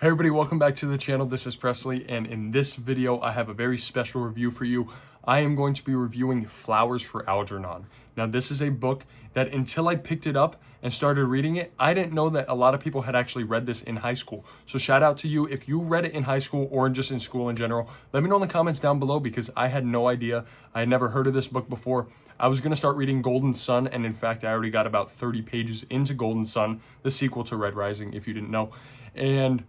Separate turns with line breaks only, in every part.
Hey everybody, welcome back to the channel. This is Presley, and in this video I have a very special review for you. I am going to be reviewing Flowers for Algernon. Now this is a book that until I picked it up and started reading it, I didn't know that a lot of people had actually read this in high school. So shout out to you if you read it in high school or just in school in general. Let me know in the comments down below because I had no idea. I had never heard of this book before. I was going to start reading Golden Sun, and in fact I already got about 30 pages into Golden Sun, the sequel to Red Rising if you didn't know. And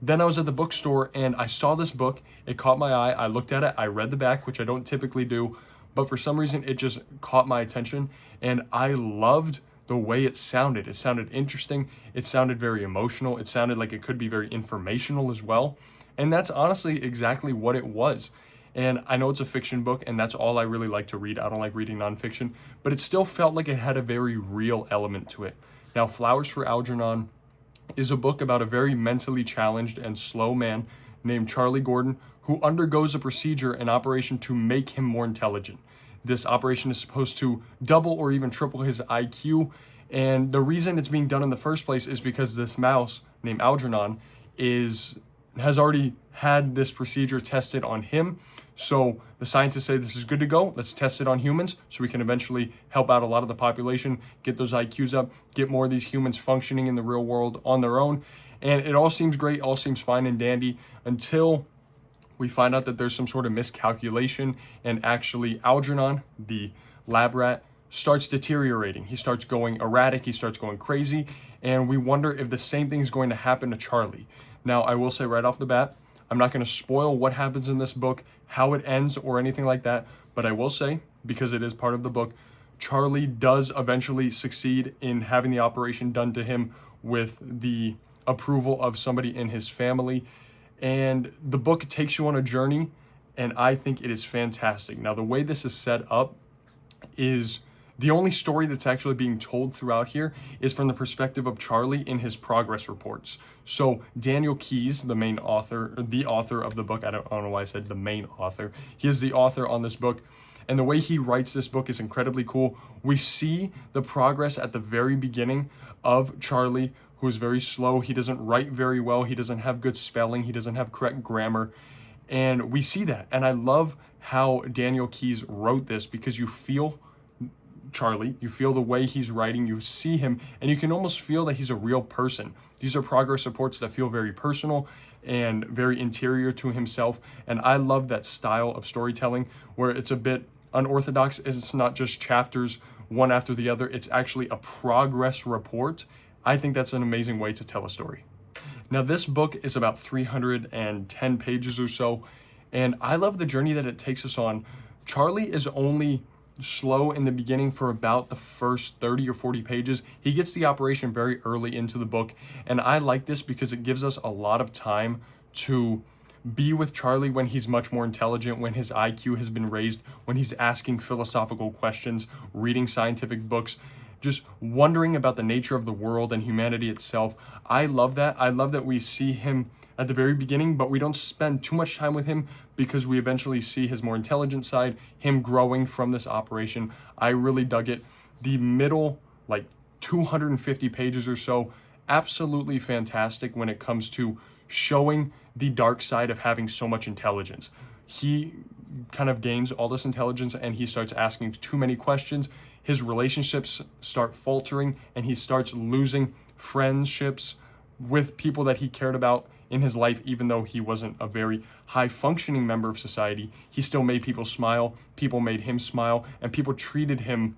then I was at the bookstore and I saw this book. It caught my eye. I looked at it. I read the back, which I don't typically do, but for some reason it just caught my attention and I loved the way it sounded. It sounded interesting. It sounded very emotional. It sounded like it could be very informational as well. And that's honestly exactly what it was. And I know it's a fiction book and that's all I really like to read. I don't like reading nonfiction, but it still felt like it had a very real element to it. Now, Flowers for Algernon is a book about a very mentally challenged and slow man named Charlie Gordon who undergoes a procedure, an operation to make him more intelligent. This operation is supposed to double or even triple his IQ, and the reason it's being done in the first place is because this mouse named Algernon has already had this procedure tested on him. So the scientists say this is good to go. Let's test it on humans so we can eventually help out a lot of the population, get those IQs up, get more of these humans functioning in the real world on their own. And it all seems great, all seems fine and dandy until we find out that there's some sort of miscalculation and actually Algernon, the lab rat, starts deteriorating. He starts going erratic, he starts going crazy, and we wonder if the same thing is going to happen to Charlie. Now, I will say right off the bat, I'm not going to spoil what happens in this book, how it ends, or anything like that, but I will say, because it is part of the book, Charlie does eventually succeed in having the operation done to him with the approval of somebody in his family, and the book takes you on a journey, and I think it is fantastic. Now, the way this is set up is the only story that's actually being told throughout here is from the perspective of Charlie in his progress reports. So Daniel Keyes, the main author, the author of the book, I don't know why I said the main author, he is the author on this book, and the way he writes this book is incredibly cool. We see the progress at the very beginning of Charlie, who is very slow. He doesn't write very well. He doesn't have good spelling. He doesn't have correct grammar. And we see that. And I love how Daniel Keyes wrote this because you feel Charlie, you feel the way he's writing, you see him, and you can almost feel that he's a real person. These are progress reports that feel very personal and very interior to himself, and I love that style of storytelling where it's a bit unorthodox. It's not just chapters one after the other, it's actually a progress report. I think that's an amazing way to tell a story. Now, this book is about 310 pages or so, and I love the journey that it takes us on. Charlie is only slow in the beginning for about the first 30 or 40 pages. He gets the operation very early into the book, and I like this because it gives us a lot of time to be with Charlie when he's much more intelligent, when his IQ has been raised, when he's asking philosophical questions, reading scientific books, just wondering about the nature of the world and humanity itself. I love that. I love that we see him at the very beginning, but we don't spend too much time with him because we eventually see his more intelligent side, him growing from this operation. I really dug it. The middle, like 250 pages or so, absolutely fantastic when it comes to showing the dark side of having so much intelligence. He kind of gains all this intelligence and he starts asking too many questions. His relationships start faltering and he starts losing friendships with people that he cared about in his life. Even though he wasn't a very high functioning member of society, he still made people smile, people made him smile, and people treated him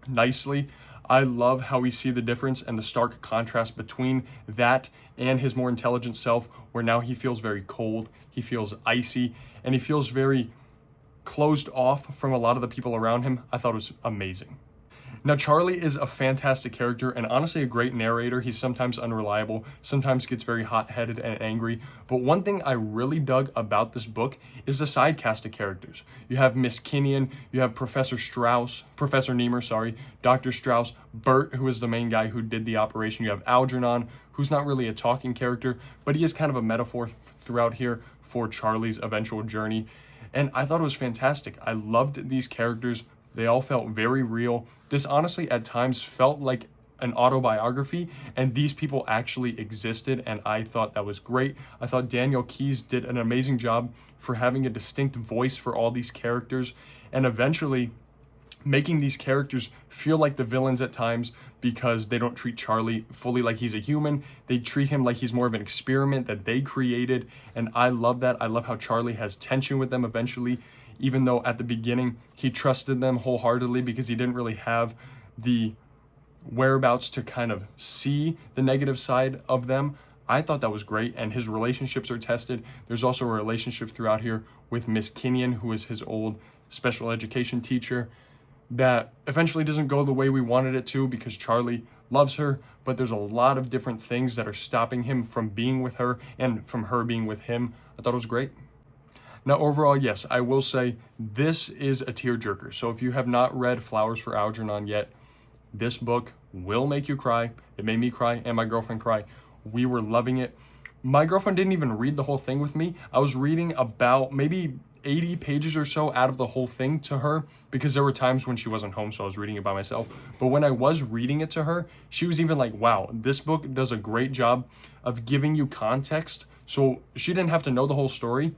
nicely. I love how we see the difference and the stark contrast between that and his more intelligent self, where now he feels very cold, he feels icy, and he feels very closed off from a lot of the people around him. I thought it was amazing. Now, Charlie is a fantastic character and honestly a great narrator. He's sometimes unreliable, sometimes gets very hot-headed and angry. But one thing I really dug about this book is the side cast of characters. You have Miss Kinnian, you have Professor Nemur, Dr. Strauss, Bert, who is the main guy who did the operation. You have Algernon, who's not really a talking character, but he is kind of a metaphor throughout here for Charlie's eventual journey. And I thought it was fantastic. I loved these characters. They all felt very real. This honestly at times felt like an autobiography, and these people actually existed, and I thought that was great. I thought Daniel Keyes did an amazing job for having a distinct voice for all these characters, and eventually making these characters feel like the villains at times, because they don't treat Charlie fully like he's a human. They treat him like he's more of an experiment that they created, and I love that. I love how Charlie has tension with them eventually, even though at the beginning he trusted them wholeheartedly because he didn't really have the whereabouts to kind of see the negative side of them. I thought that was great, and his relationships are tested. There's also a relationship throughout here with Miss Kenyon, who is his old special education teacher, that eventually doesn't go the way we wanted it to because Charlie loves her, but there's a lot of different things that are stopping him from being with her and from her being with him. I thought it was great. Now, overall, yes, I will say this is a tearjerker. So if you have not read Flowers for Algernon yet, this book will make you cry. It made me cry and my girlfriend cry. We were loving it. My girlfriend didn't even read the whole thing with me. I was reading about maybe 80 pages or so out of the whole thing to her because there were times when she wasn't home, so I was reading it by myself. But when I was reading it to her, she was even like, wow, this book does a great job of giving you context. So she didn't have to know the whole story.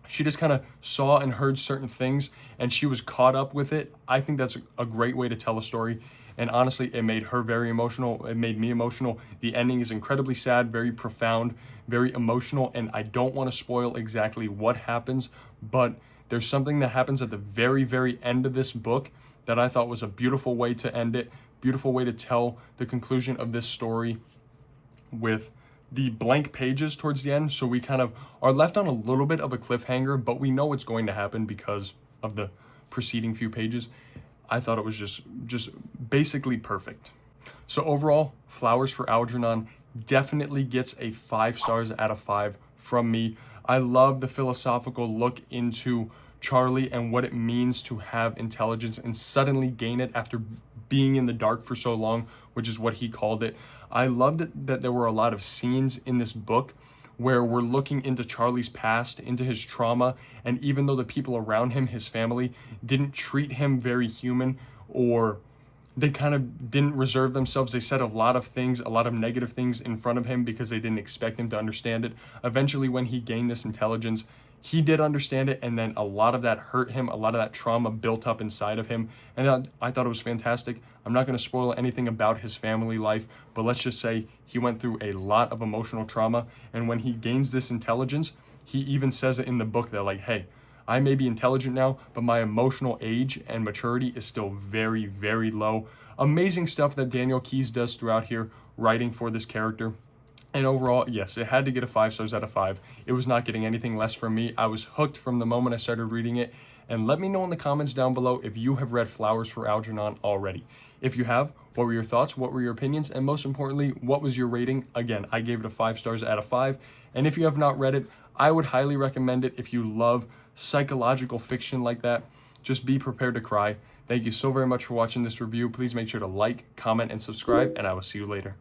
She just kind of saw and heard certain things, and she was caught up with it. I think that's a great way to tell a story. And honestly, it made her very emotional. It made me emotional. The ending is incredibly sad, very profound, very emotional. And I don't want to spoil exactly what happens, but there's something that happens at the very, very end of this book that I thought was a beautiful way to end it, beautiful way to tell the conclusion of this story with the blank pages towards the end. So we kind of are left on a little bit of a cliffhanger, but we know what's going to happen because of the preceding few pages. I thought it was just basically perfect. So overall, Flowers for Algernon definitely gets a 5 stars out of 5 from me. I love the philosophical look into Charlie and what it means to have intelligence and suddenly gain it after being in the dark for so long, which is what he called it. I loved that there were a lot of scenes in this book where we're looking into Charlie's past, into his trauma, and even though the people around him, his family, didn't treat him very human, or they kind of didn't reserve themselves, they said a lot of things, a lot of negative things in front of him because they didn't expect him to understand it. Eventually, when he gained this intelligence, he did understand it, and then a lot of that hurt him, a lot of that trauma built up inside of him, and I thought it was fantastic. I'm not going to spoil anything about his family life, but let's just say he went through a lot of emotional trauma, and when he gains this intelligence, he even says it in the book that, like, hey, I may be intelligent now, but my emotional age and maturity is still very, very low. Amazing stuff that Daniel Keyes does throughout here, writing for this character. And overall, yes, it had to get a 5 stars out of 5. It was not getting anything less from me. I was hooked from the moment I started reading it. And let me know in the comments down below if you have read Flowers for Algernon already. If you have, what were your thoughts? What were your opinions? And most importantly, what was your rating? Again, I gave it a 5 stars out of 5. And if you have not read it, I would highly recommend it if you love psychological fiction like that. Just be prepared to cry. Thank you so very much for watching this review. Please make sure to like, comment, and subscribe, and I will see you later.